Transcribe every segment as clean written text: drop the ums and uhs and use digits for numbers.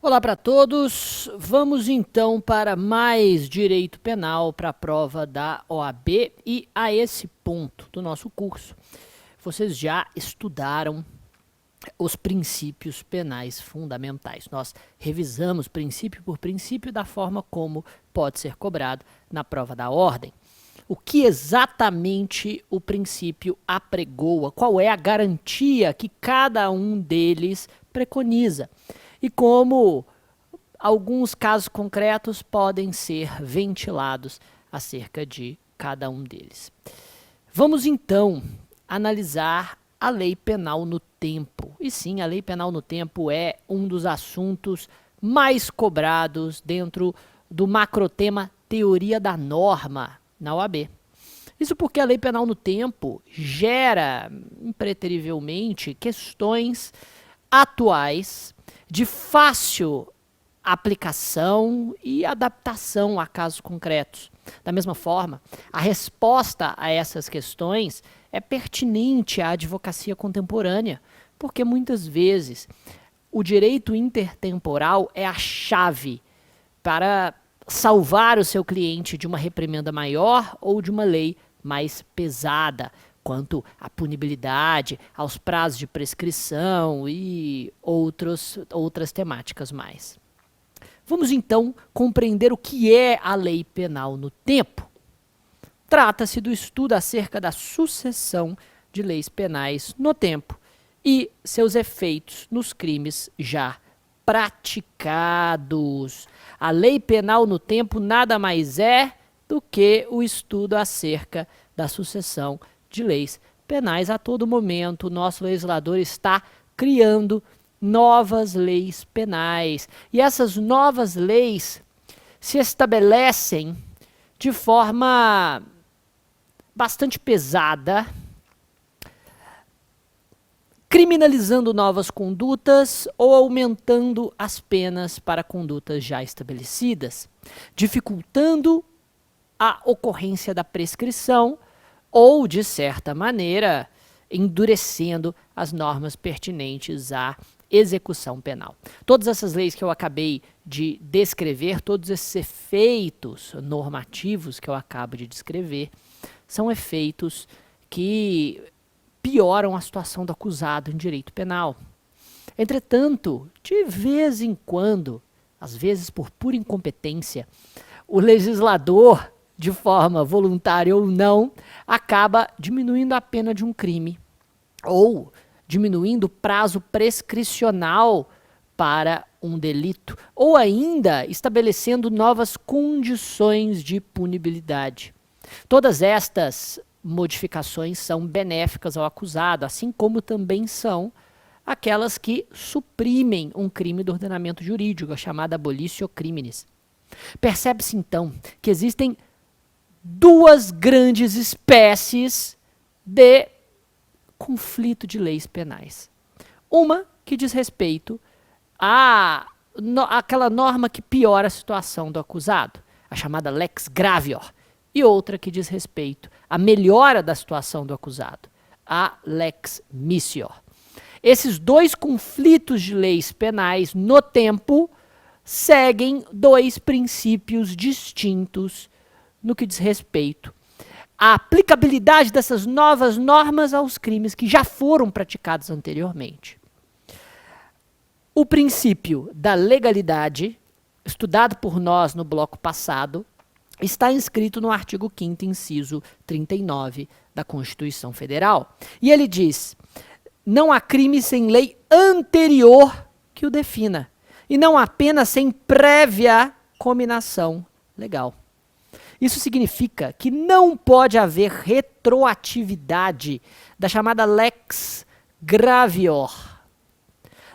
Olá para todos, vamos então para mais direito penal para a prova da OAB e a esse ponto do nosso curso, vocês já estudaram os princípios penais fundamentais. Nós revisamos princípio por princípio da forma como pode ser cobrado na prova da ordem. O que exatamente o princípio apregoa, qual é a garantia que cada um deles preconiza e como alguns casos concretos podem ser ventilados acerca de cada um deles. Vamos então analisar a lei penal no tempo. E sim, a lei penal no tempo é um dos assuntos mais cobrados dentro do macrotema teoria da norma na OAB. Isso porque a lei penal no tempo gera, impreterivelmente, questões atuais de fácil aplicação e adaptação a casos concretos. Da mesma forma, a resposta a essas questões é pertinente à advocacia contemporânea, porque muitas vezes o direito intertemporal é a chave para salvar o seu cliente de uma reprimenda maior ou de uma lei mais pesada, quanto à punibilidade, aos prazos de prescrição e outras temáticas mais. Vamos então compreender o que é a lei penal no tempo. Trata-se do estudo acerca da sucessão de leis penais no tempo e seus efeitos nos crimes já praticados. A lei penal no tempo nada mais é do que o estudo acerca da sucessão de leis penais. A todo momento, o nosso legislador está criando novas leis penais. E essas novas leis se estabelecem de forma bastante pesada, criminalizando novas condutas ou aumentando as penas para condutas já estabelecidas, dificultando a ocorrência da prescrição ou, de certa maneira, endurecendo as normas pertinentes à execução penal. Todas essas leis que eu acabei de descrever, todos esses efeitos normativos que eu acabo de descrever, são efeitos que pioram a situação do acusado em direito penal. Entretanto, de vez em quando, às vezes por pura incompetência, o legislador, de forma voluntária ou não, acaba diminuindo a pena de um crime ou diminuindo o prazo prescricional para um delito, ou ainda estabelecendo novas condições de punibilidade. Todas estas modificações são benéficas ao acusado, assim como também são aquelas que suprimem um crime do ordenamento jurídico, a chamada abolitio criminis. Percebe-se então que existem duas grandes espécies de conflito de leis penais. Uma que diz respeito àquela norma que piora a situação do acusado, a chamada lex gravior, e outra que diz respeito à melhora da situação do acusado, a lex missior. Esses dois conflitos de leis penais no tempo seguem dois princípios distintos no que diz respeito à aplicabilidade dessas novas normas aos crimes que já foram praticados anteriormente. O princípio da legalidade, estudado por nós no bloco passado, está inscrito no artigo 5º, inciso 39 da Constituição Federal. E ele diz: não há crime sem lei anterior que o defina, e não há pena sem prévia cominação legal. Isso significa que não pode haver retroatividade da chamada lex gravior.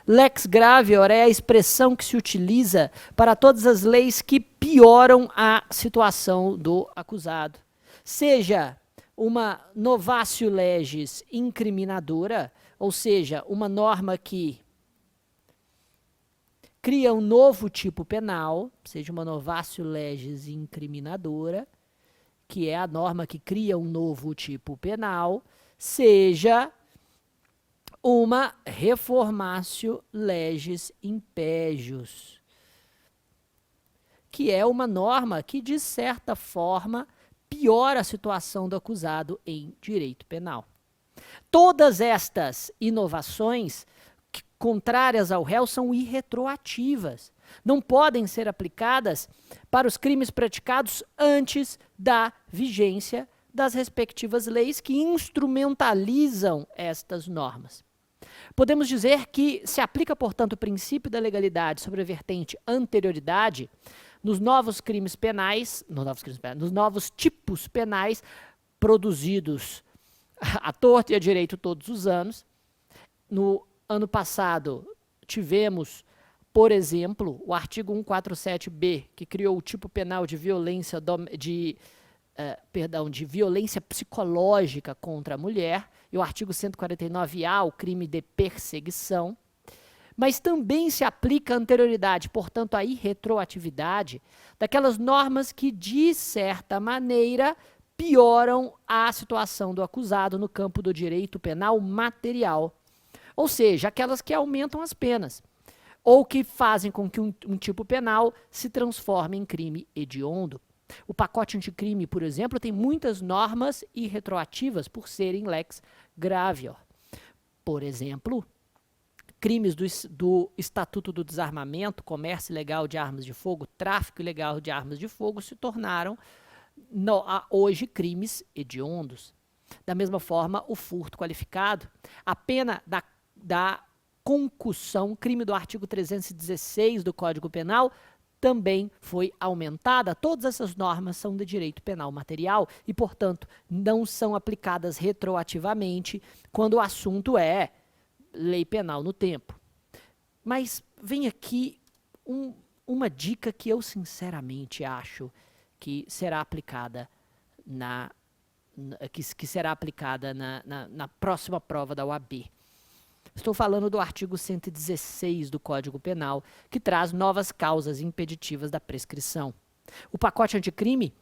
Lex gravior é a expressão que se utiliza para todas as leis que pioram a situação do acusado. Seja uma novatio legis incriminadora, ou seja, uma norma que cria um novo tipo penal, seja uma novatio legis incriminadora, que é a norma que cria um novo tipo penal, seja uma reformatio legis impégios, que é uma norma que, de certa forma, piora a situação do acusado em direito penal. Todas estas inovações contrárias ao réu são irretroativas. Não podem ser aplicadas para os crimes praticados antes da vigência das respectivas leis que instrumentalizam estas normas. Podemos dizer que se aplica, portanto, o princípio da legalidade sobre a vertente anterioridade nos novos crimes penais, nos novos tipos penais produzidos à torto e à direito todos os anos. No ano passado, tivemos, por exemplo, o artigo 147b, que criou o tipo penal de violência, de violência psicológica contra a mulher, e o artigo 149A, o crime de perseguição. Mas também se aplica a anterioridade, portanto, a irretroatividade daquelas normas que, de certa maneira, pioram a situação do acusado no campo do direito penal material. Ou seja, aquelas que aumentam as penas, ou que fazem com que um tipo penal se transforme em crime hediondo. O pacote anticrime, por exemplo, tem muitas normas irretroativas por serem lex gravior. Por exemplo, crimes do Estatuto do Desarmamento, comércio ilegal de armas de fogo, tráfico ilegal de armas de fogo, se tornaram hoje crimes hediondos. Da mesma forma, o furto qualificado, a pena da concussão, crime do artigo 316 do Código Penal, também foi aumentada. Todas essas normas são de direito penal material e, portanto, não são aplicadas retroativamente quando o assunto é lei penal no tempo. Mas vem aqui uma dica que eu sinceramente acho que será aplicada na próxima prova da OAB. Estou falando do artigo 116 do Código Penal, que traz novas causas impeditivas da prescrição. O pacote anticrime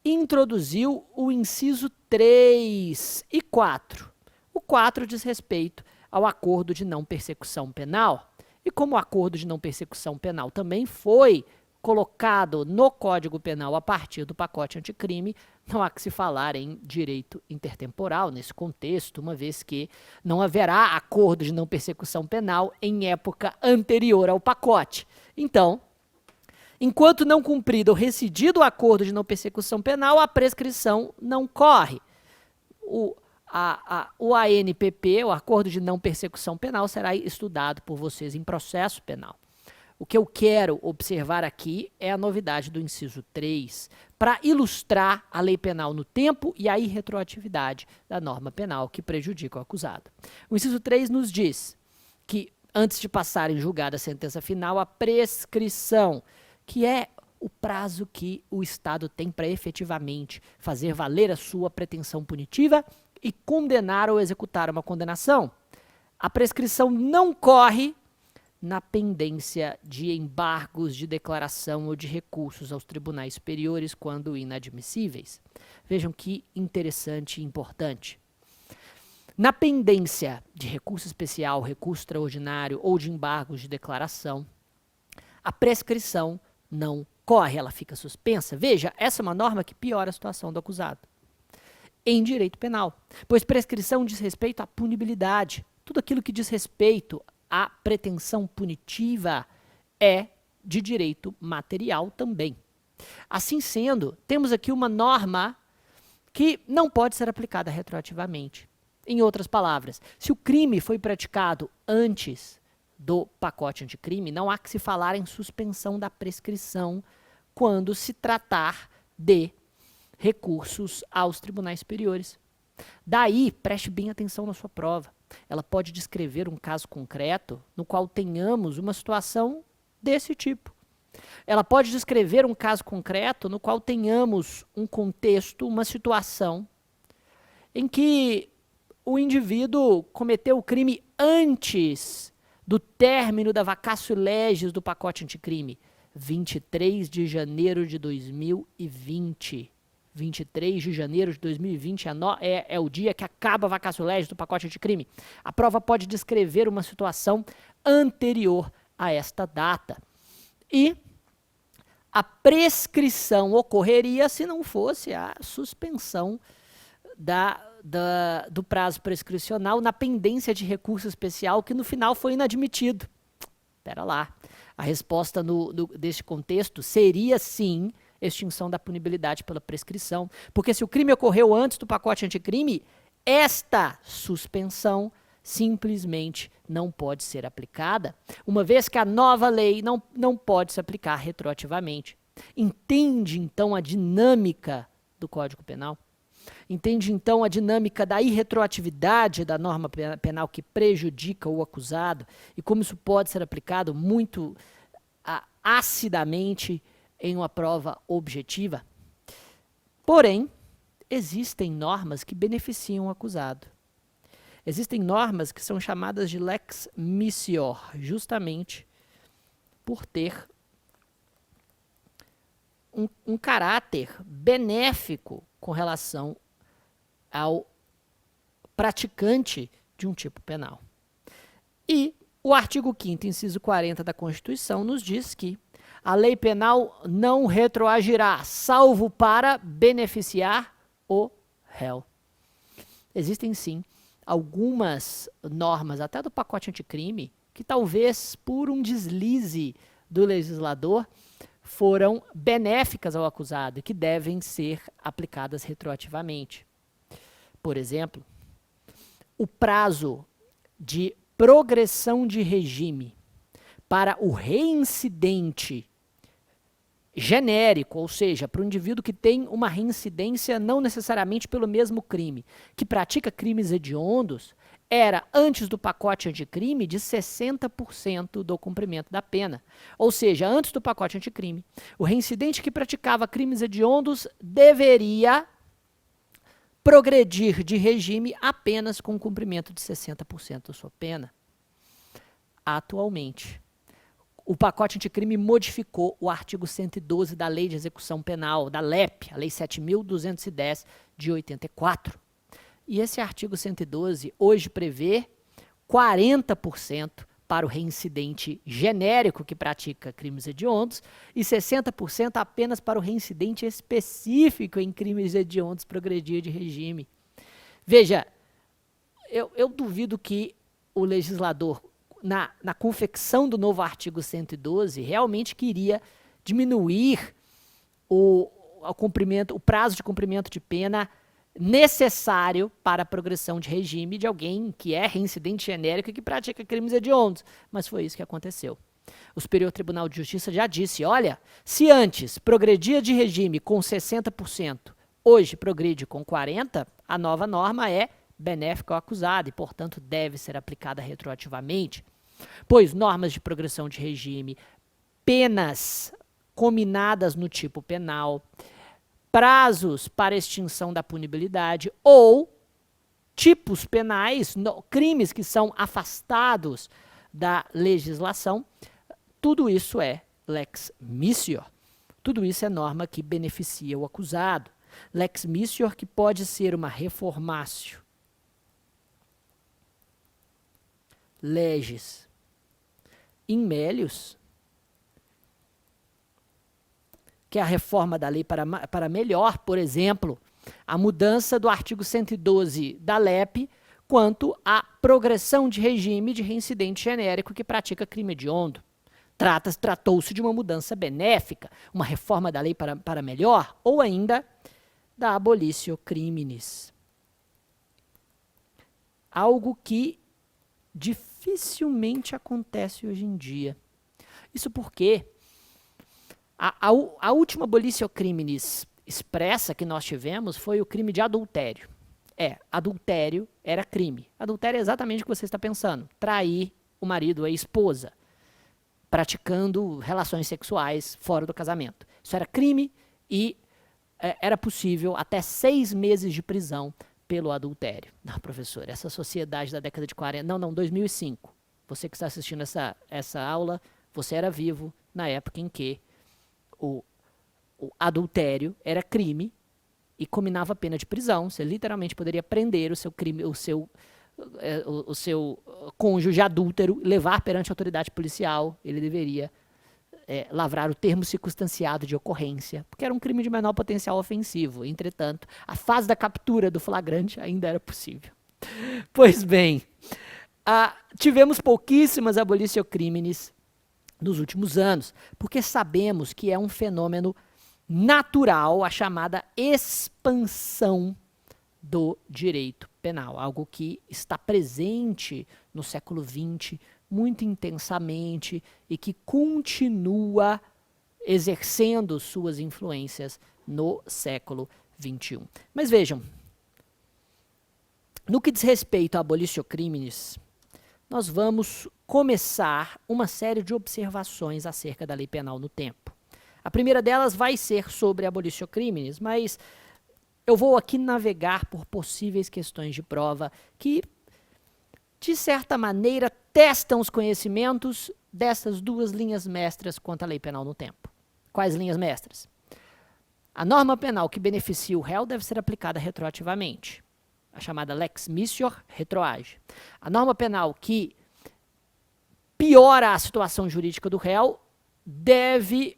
introduziu o inciso 3 e 4. O 4 diz respeito ao acordo de não persecução penal. E como o acordo de não persecução penal também foi colocado no Código Penal a partir do pacote anticrime, não há que se falar em direito intertemporal nesse contexto, uma vez que não haverá acordo de não persecução penal em época anterior ao pacote. Então, enquanto não cumprido ou rescindido o acordo de não persecução penal, a prescrição não corre. O ANPP, o acordo de não persecução penal, será estudado por vocês em processo penal. O que eu quero observar aqui é a novidade do inciso 3, para ilustrar a lei penal no tempo e a irretroatividade da norma penal que prejudica o acusado. O inciso 3 nos diz que, antes de passar em julgada a sentença final, a prescrição, que é o prazo que o Estado tem para efetivamente fazer valer a sua pretensão punitiva e condenar ou executar uma condenação. A prescrição não corre na pendência de embargos de declaração ou de recursos aos tribunais superiores quando inadmissíveis. Vejam que interessante e importante. Na pendência de recurso especial, recurso extraordinário ou de embargos de declaração, a prescrição não corre, ela fica suspensa. Veja, essa é uma norma que piora a situação do acusado em direito penal, pois prescrição diz respeito à punibilidade. Tudo aquilo que diz respeito a pretensão punitiva é de direito material também. Assim sendo, temos aqui uma norma que não pode ser aplicada retroativamente. Em outras palavras, se o crime foi praticado antes do pacote anticrime, não há que se falar em suspensão da prescrição quando se tratar de recursos aos tribunais superiores. Daí, preste bem atenção na sua prova. Ela pode descrever um caso concreto no qual tenhamos uma situação desse tipo. Ela pode descrever um caso concreto no qual tenhamos um contexto, uma situação em que o indivíduo cometeu o crime antes do término da vacatio legis do pacote anticrime, 23 de janeiro de 2020. 23 de janeiro de 2020 é o dia que acaba a vacatio legis do pacote anticrime. A prova pode descrever uma situação anterior a esta data. E a prescrição ocorreria se não fosse a suspensão do prazo prescricional na pendência de recurso especial que no final foi inadmitido. Espera lá. A resposta deste contexto seria sim extinção da punibilidade pela prescrição, porque se o crime ocorreu antes do pacote anticrime, esta suspensão simplesmente não pode ser aplicada, uma vez que a nova lei não pode se aplicar retroativamente. Entende, então, a dinâmica do Código Penal? Entende, então, a dinâmica da irretroatividade da norma penal que prejudica o acusado e como isso pode ser aplicado muito acidamente em uma prova objetiva? Porém, existem normas que beneficiam o acusado. Existem normas que são chamadas de lex missior, justamente por ter um caráter benéfico com relação ao praticante de um tipo penal. E o artigo 5º, inciso 40 da Constituição, nos diz que a lei penal não retroagirá, salvo para beneficiar o réu. Existem, sim, algumas normas, até do pacote anticrime, que talvez por um deslize do legislador foram benéficas ao acusado e que devem ser aplicadas retroativamente. Por exemplo, o prazo de progressão de regime para o reincidente genérico, ou seja, para o indivíduo que tem uma reincidência não necessariamente pelo mesmo crime, que pratica crimes hediondos, era, antes do pacote anticrime, de 60% do cumprimento da pena. Ou seja, antes do pacote anticrime, o reincidente que praticava crimes hediondos deveria progredir de regime apenas com o cumprimento de 60% da sua pena. Atualmente, o pacote anticrime modificou o artigo 112 da Lei de Execução Penal, da LEP, a Lei 7.210 de 84. E esse artigo 112 hoje prevê 40% para o reincidente genérico que pratica crimes hediondos e 60% apenas para o reincidente específico em crimes hediondos progredir de regime. Veja, eu duvido que o legislador, na confecção do novo artigo 112, realmente queria diminuir o prazo de cumprimento de pena necessário para a progressão de regime de alguém que é reincidente genérico e que pratica crimes hediondos. Mas foi isso que aconteceu. O Superior Tribunal de Justiça já disse, olha, se antes progredia de regime com 60%, hoje progride com 40%, a nova norma é benéfica ao acusado e, portanto, deve ser aplicada retroativamente, pois normas de progressão de regime, penas cominadas no tipo penal, prazos para extinção da punibilidade ou tipos penais, crimes que são afastados da legislação, tudo isso é lex missior. Tudo isso é norma que beneficia o acusado. Lex missior que pode ser uma reformatio legis in melius, que é a reforma da lei para melhor, por exemplo, a mudança do artigo 112 da LEP quanto à progressão de regime de reincidente genérico que pratica crime hediondo. Tratou-se de uma mudança benéfica, uma reforma da lei para melhor, ou ainda da abolitio criminis. Algo que dificilmente acontece hoje em dia. Isso porque a última abolitio criminis expressa que nós tivemos foi o crime de adultério. Adultério era crime. Adultério é exatamente o que você está pensando. Trair o marido, a esposa, praticando relações sexuais fora do casamento. Isso era crime e era possível até 6 meses de prisão pelo adultério. Não, professor, essa sociedade da década de 40... Não, 2005. Você que está assistindo essa aula, você era vivo na época em que o adultério era crime e cominava pena de prisão. Você literalmente poderia prender o seu cônjuge adúltero, levar perante a autoridade policial. Ele deveria lavrar o termo circunstanciado de ocorrência, porque era um crime de menor potencial ofensivo. Entretanto, a fase da captura do flagrante ainda era possível. Pois bem, tivemos pouquíssimas abolitio criminis nos últimos anos, porque sabemos que é um fenômeno natural, a chamada expansão do direito penal, algo que está presente no século XX muito intensamente e que continua exercendo suas influências no século XXI. Mas vejam, no que diz respeito a abolitio criminis, nós vamos começar uma série de observações acerca da lei penal no tempo. A primeira delas vai ser sobre abolitio criminis, mas eu vou aqui navegar por possíveis questões de prova que, de certa maneira, testam os conhecimentos dessas duas linhas mestras quanto à lei penal no tempo. Quais linhas mestras? A norma penal que beneficia o réu deve ser aplicada retroativamente, a chamada lex missior retroage. A norma penal que piora a situação jurídica do réu deve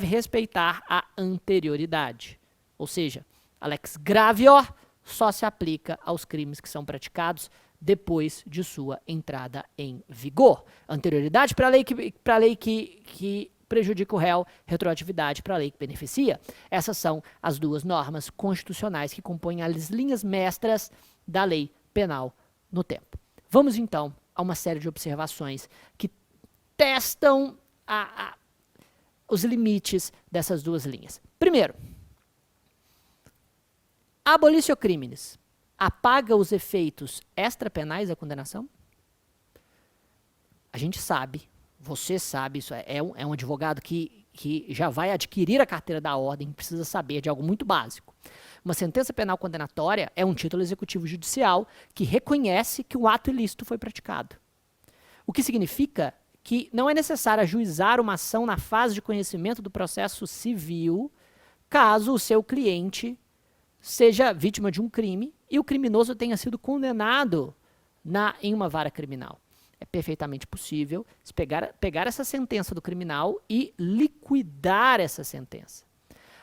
respeitar a anterioridade. Ou seja, a lex gravior só se aplica aos crimes que são praticados depois de sua entrada em vigor. Anterioridade para a lei que prejudica o réu, retroatividade para a lei que beneficia. Essas são as duas normas constitucionais que compõem as linhas mestras da lei penal no tempo. Vamos então a uma série de observações que testam os limites dessas duas linhas. Primeiro, a abolitio criminis apaga os efeitos extrapenais da condenação? A gente sabe, você sabe, isso é um advogado que já vai adquirir a carteira da ordem, precisa saber de algo muito básico. Uma sentença penal condenatória é um título executivo judicial que reconhece que um ato ilícito foi praticado. O que significa que não é necessário ajuizar uma ação na fase de conhecimento do processo civil, caso o seu cliente seja vítima de um crime e o criminoso tenha sido condenado em uma vara criminal. É perfeitamente possível pegar essa sentença do criminal e liquidar essa sentença.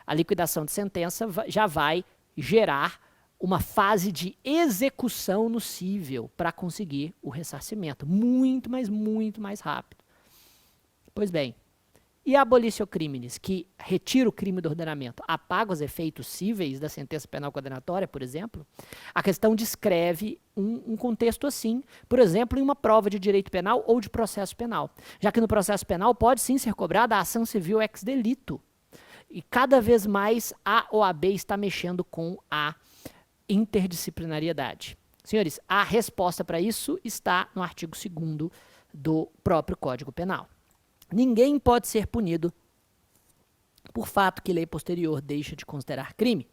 A liquidação de sentença já vai gerar uma fase de execução no cível para conseguir o ressarcimento. Muito mais rápido. Pois bem, e a abolitio criminis, que retira o crime do ordenamento, apaga os efeitos cíveis da sentença penal condenatória, por exemplo? A questão descreve um contexto assim, por exemplo, em uma prova de direito penal ou de processo penal. Já que no processo penal pode sim ser cobrada a ação civil ex delito. E cada vez mais a OAB está mexendo com a interdisciplinariedade. Senhores, a resposta para isso está no artigo 2º do próprio Código Penal. Ninguém pode ser punido por fato que lei posterior deixa de considerar crime,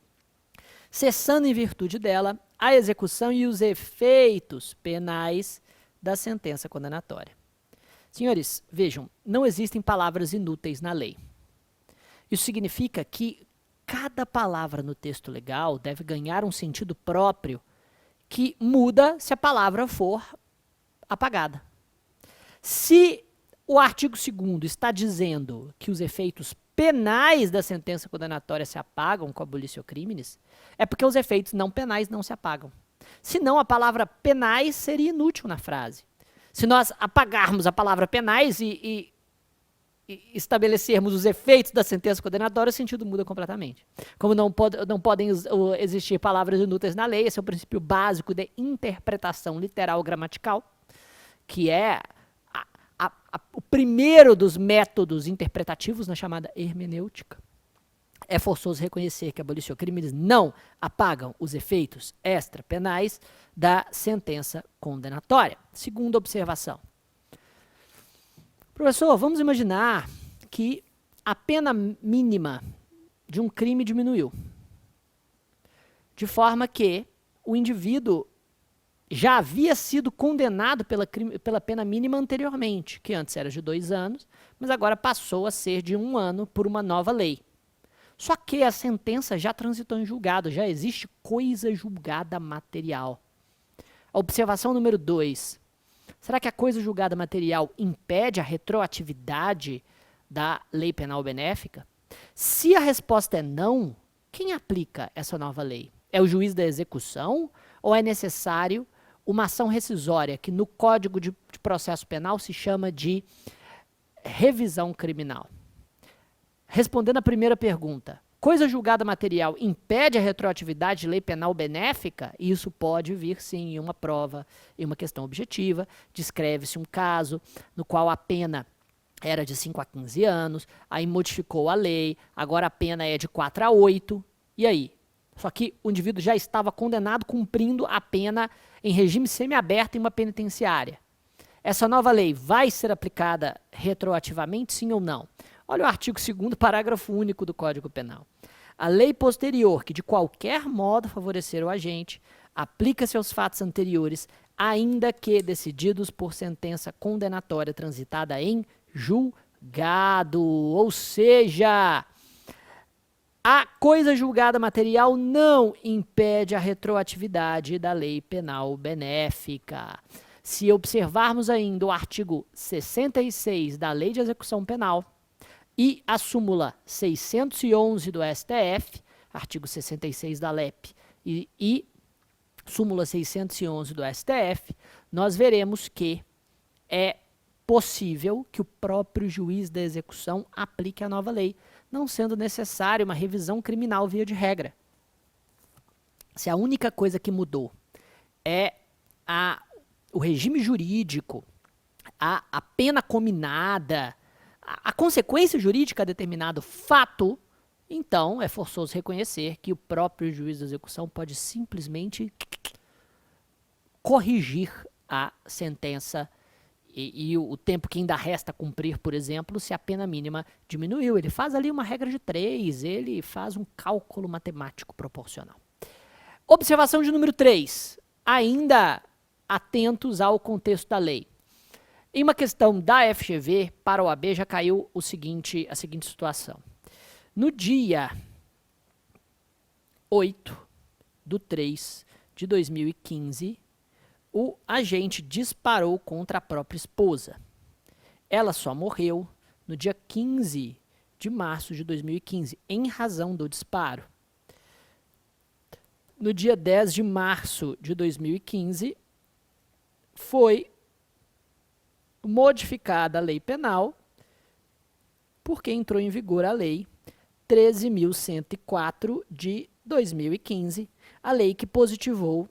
cessando em virtude dela a execução e os efeitos penais da sentença condenatória. Senhores, vejam, não existem palavras inúteis na lei. Isso significa que cada palavra no texto legal deve ganhar um sentido próprio que muda se a palavra for apagada. Se o artigo 2º está dizendo que os efeitos penais da sentença condenatória se apagam com a abolitio criminis, é porque os efeitos não penais não se apagam. Senão, a palavra penais seria inútil na frase. Se nós apagarmos a palavra penais e estabelecermos os efeitos da sentença condenatória, o sentido muda completamente. Como não podem existir palavras inúteis na lei, esse é o princípio básico de interpretação literal gramatical, que é o primeiro dos métodos interpretativos na chamada hermenêutica. É forçoso reconhecer que a abolitio criminis não apagam os efeitos extrapenais da sentença condenatória. Segunda observação. Professor, vamos imaginar que a pena mínima de um crime diminuiu, de forma que o indivíduo já havia sido condenado pela pena mínima anteriormente, que antes era de 2 anos, mas agora passou a ser de 1 ano por uma nova lei. Só que a sentença já transitou em julgado, já existe coisa julgada material. A observação número 2. Será que a coisa julgada material impede a retroatividade da lei penal benéfica? Se a resposta é não, quem aplica essa nova lei? É o juiz da execução ou é necessário uma ação rescisória que no Código de Processo Penal se chama de revisão criminal? Respondendo à primeira pergunta, coisa julgada material impede a retroatividade de lei penal benéfica? Isso pode vir sim em uma prova, em uma questão objetiva. Descreve-se um caso no qual a pena era de 5 a 15 anos, aí modificou a lei, agora a pena é de 4 a 8, e aí? Só que o indivíduo já estava condenado cumprindo a pena em regime semiaberto em uma penitenciária. Essa nova lei vai ser aplicada retroativamente, sim ou não? Olha o artigo 2º, parágrafo único do Código Penal. A lei posterior, que de qualquer modo favorecer o agente, aplica-se aos fatos anteriores, ainda que decididos por sentença condenatória transitada em julgado. Ou seja, a coisa julgada material não impede a retroatividade da lei penal benéfica. Se observarmos ainda o artigo 66 da Lei de Execução Penal e a súmula 611 do STF, artigo 66 da LEP e súmula 611 do STF, nós veremos que é possível que o próprio juiz da execução aplique a nova lei, não sendo necessária uma revisão criminal via de regra. Se a única coisa que mudou é o regime jurídico, a pena cominada, a consequência jurídica a determinado fato, então é forçoso reconhecer que o próprio juiz da execução pode simplesmente corrigir a sentença e o tempo que ainda resta cumprir, por exemplo, se a pena mínima diminuiu. Ele faz ali uma regra de 3, ele faz um cálculo matemático proporcional. Observação de número 3. Ainda atentos ao contexto da lei. Em uma questão da FGV, para a OAB já caiu a seguinte situação. No dia 8/3/2015, o agente disparou contra a própria esposa. Ela só morreu no dia 15 de março de 2015, em razão do disparo. No dia 10 de março de 2015, foi modificada a lei penal, porque entrou em vigor a lei 13.104 de 2015, a lei que positivou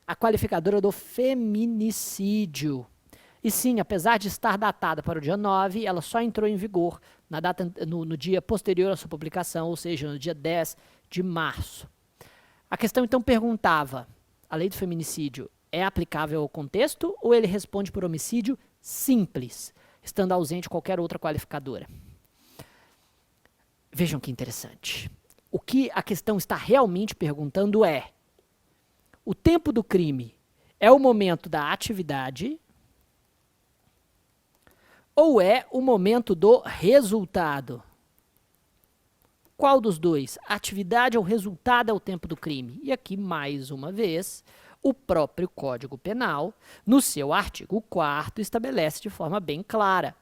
a qualificadora do feminicídio. E sim, apesar de estar datada para o dia 9, ela só entrou em vigor no dia posterior à sua publicação, ou seja, no dia 10 de março. A questão então perguntava, a lei do feminicídio é aplicável ao contexto ou ele responde por homicídio simples, estando ausente qualquer outra qualificadora? Vejam que interessante. O que a questão está realmente perguntando é: o tempo do crime é o momento da atividade ou é o momento do resultado? Qual dos dois? A atividade ou resultado é o tempo do crime? E aqui, mais uma vez, o próprio Código Penal, no seu artigo 4º, estabelece de forma bem clara: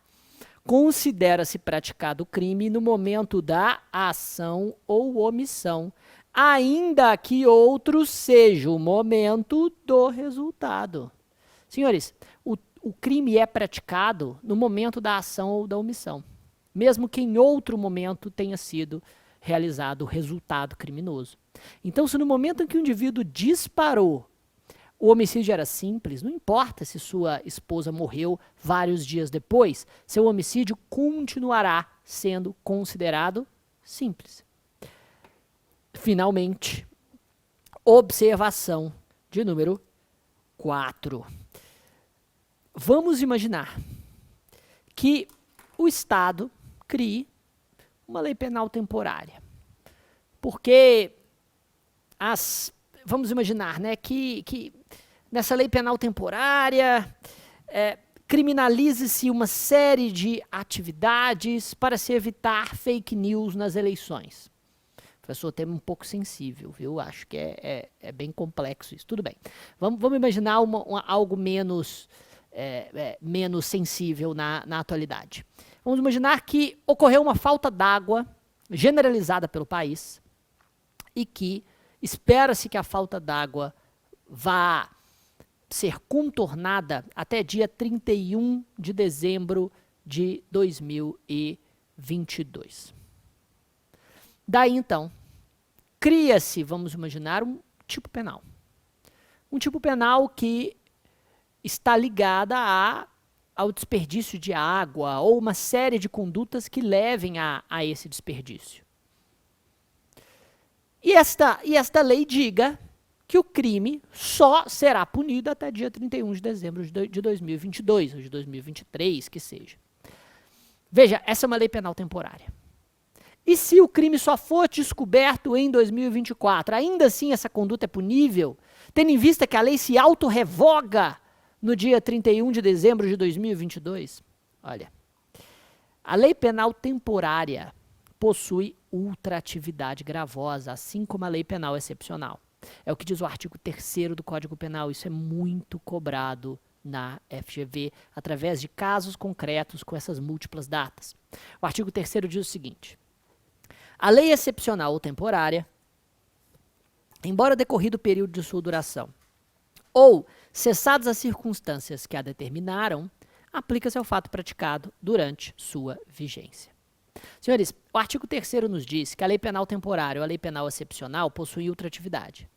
considera-se praticado o crime no momento da ação ou omissão, ainda que outro seja o momento do resultado. Senhores, o crime é praticado no momento da ação ou da omissão, mesmo que em outro momento tenha sido realizado o resultado criminoso. Então, se no momento em que o indivíduo disparou, o homicídio era simples, não importa se sua esposa morreu vários dias depois, seu homicídio continuará sendo considerado simples. Finalmente, observação de número 4. Vamos imaginar que o Estado crie uma lei penal temporária. Porque vamos imaginar, né, que nessa lei penal temporária criminalize-se uma série de atividades para se evitar fake news nas eleições. Professor, tema um pouco sensível, viu? Acho que é bem complexo isso. Tudo bem. Vamos imaginar algo menos sensível na atualidade. Vamos imaginar que ocorreu uma falta d'água generalizada pelo país e que espera-se que a falta d'água vá ser contornada até dia 31 de dezembro de 2022. Daí, então, cria-se, vamos imaginar, um tipo penal. Um tipo penal que está ligada ao desperdício de água ou uma série de condutas que levem a esse desperdício. E esta lei diga que o crime só será punido até dia 31 de dezembro de 2022, ou de 2023, que seja. Veja, essa é uma lei penal temporária. E se o crime só for descoberto em 2024, ainda assim essa conduta é punível, tendo em vista que a lei se autorrevoga no dia 31 de dezembro de 2022? Olha, a lei penal temporária possui ultratividade gravosa, assim como a lei penal excepcional. É o que diz o artigo 3º do Código Penal. Isso é muito cobrado na FGV, através de casos concretos com essas múltiplas datas. O artigo 3º diz o seguinte: a lei excepcional ou temporária, embora decorrido o período de sua duração, ou cessadas as circunstâncias que a determinaram, aplica-se ao fato praticado durante sua vigência. Senhores, o artigo 3º nos diz que a lei penal temporária ou a lei penal excepcional possui ultratividade.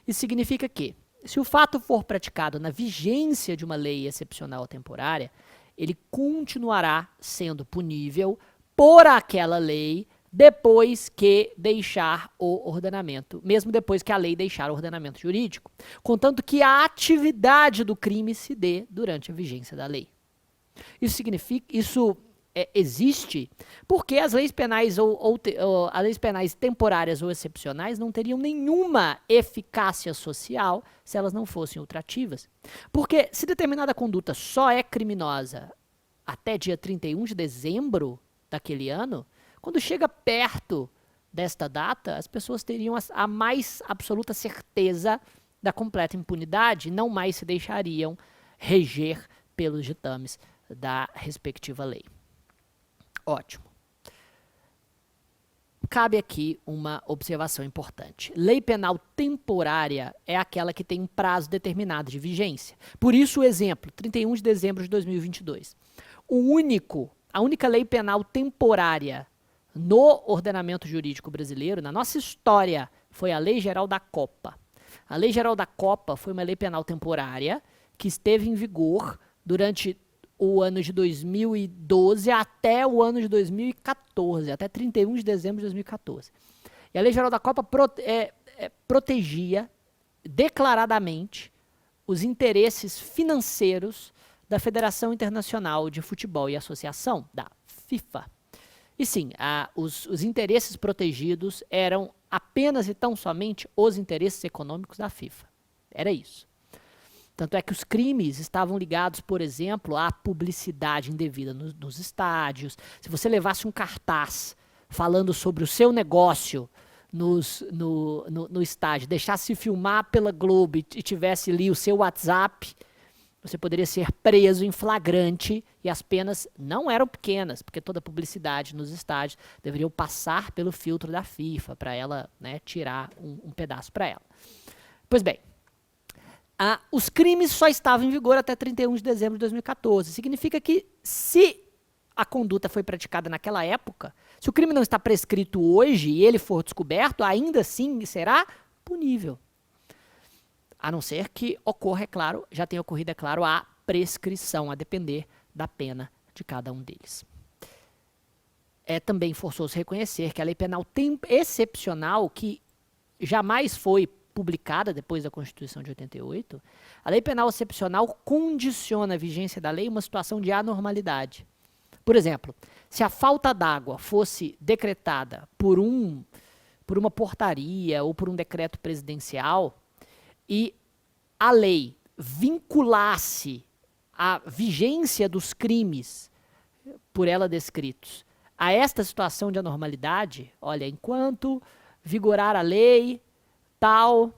Isso significa que, se o fato for praticado na vigência de uma lei excepcional ou temporária, ele continuará sendo punível por aquela lei depois que deixar o ordenamento, mesmo depois que a lei deixar o ordenamento jurídico, contanto que a atividade do crime se dê durante a vigência da lei. Isso existe porque as leis penais as leis penais temporárias ou excepcionais não teriam nenhuma eficácia social se elas não fossem ultrativas. Porque se determinada conduta só é criminosa até dia 31 de dezembro daquele ano, quando chega perto desta data, as pessoas teriam a mais absoluta certeza da completa impunidade e não mais se deixariam reger pelos ditames da respectiva lei. Ótimo. Cabe aqui uma observação importante. Lei penal temporária é aquela que tem um prazo determinado de vigência. Por isso o exemplo, 31 de dezembro de 2022. A única lei penal temporária no ordenamento jurídico brasileiro, na nossa história, foi a Lei Geral da Copa. A Lei Geral da Copa foi uma lei penal temporária que esteve em vigor durante o ano de 2012 até o ano de 2014, até 31 de dezembro de 2014. E a Lei Geral da Copa protegia declaradamente os interesses financeiros da Federação Internacional de Futebol e Associação, da FIFA. E sim, os interesses protegidos eram apenas e tão somente os interesses econômicos da FIFA. Era isso. Tanto é que os crimes estavam ligados, por exemplo, à publicidade indevida nos estádios. Se você levasse um cartaz falando sobre o seu negócio no estádio, deixasse filmar pela Globo e tivesse ali o seu WhatsApp, você poderia ser preso em flagrante e as penas não eram pequenas, porque toda publicidade nos estádios deveria passar pelo filtro da FIFA para ela, né, tirar um pedaço para ela. Pois bem, os crimes só estavam em vigor até 31 de dezembro de 2014. Significa que se a conduta foi praticada naquela época, se o crime não está prescrito hoje e ele for descoberto, ainda assim será punível. A não ser que ocorra, é claro, já tenha ocorrido, é claro, a prescrição, a depender da pena de cada um deles. É também forçoso reconhecer que a lei penal excepcional, que jamais foi publicada depois da Constituição de 88, a lei penal excepcional condiciona a vigência da lei em uma situação de anormalidade. Por exemplo, se a falta d'água fosse decretada por uma portaria ou por um decreto presidencial e a lei vinculasse a vigência dos crimes por ela descritos a esta situação de anormalidade, olha, enquanto vigorar a lei, tal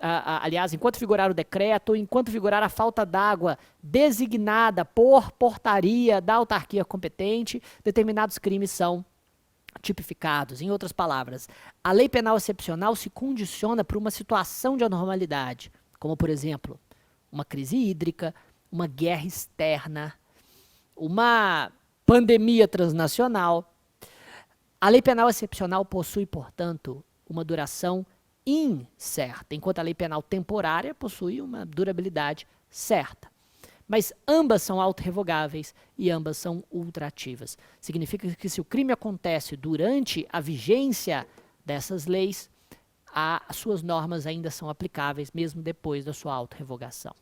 aliás, enquanto vigorar o decreto, ou enquanto vigorar a falta d'água designada por portaria da autarquia competente, determinados crimes são tipificados. Em outras palavras, a lei penal excepcional se condiciona por uma situação de anormalidade, como, por exemplo, uma crise hídrica, uma guerra externa, uma pandemia transnacional. A lei penal excepcional possui, portanto, uma duração incerta, enquanto a lei penal temporária possui uma durabilidade certa. Mas ambas são autorrevogáveis e ambas são ultrativas. Significa que se o crime acontece durante a vigência dessas leis, as suas normas ainda são aplicáveis, mesmo depois da sua autorrevogação.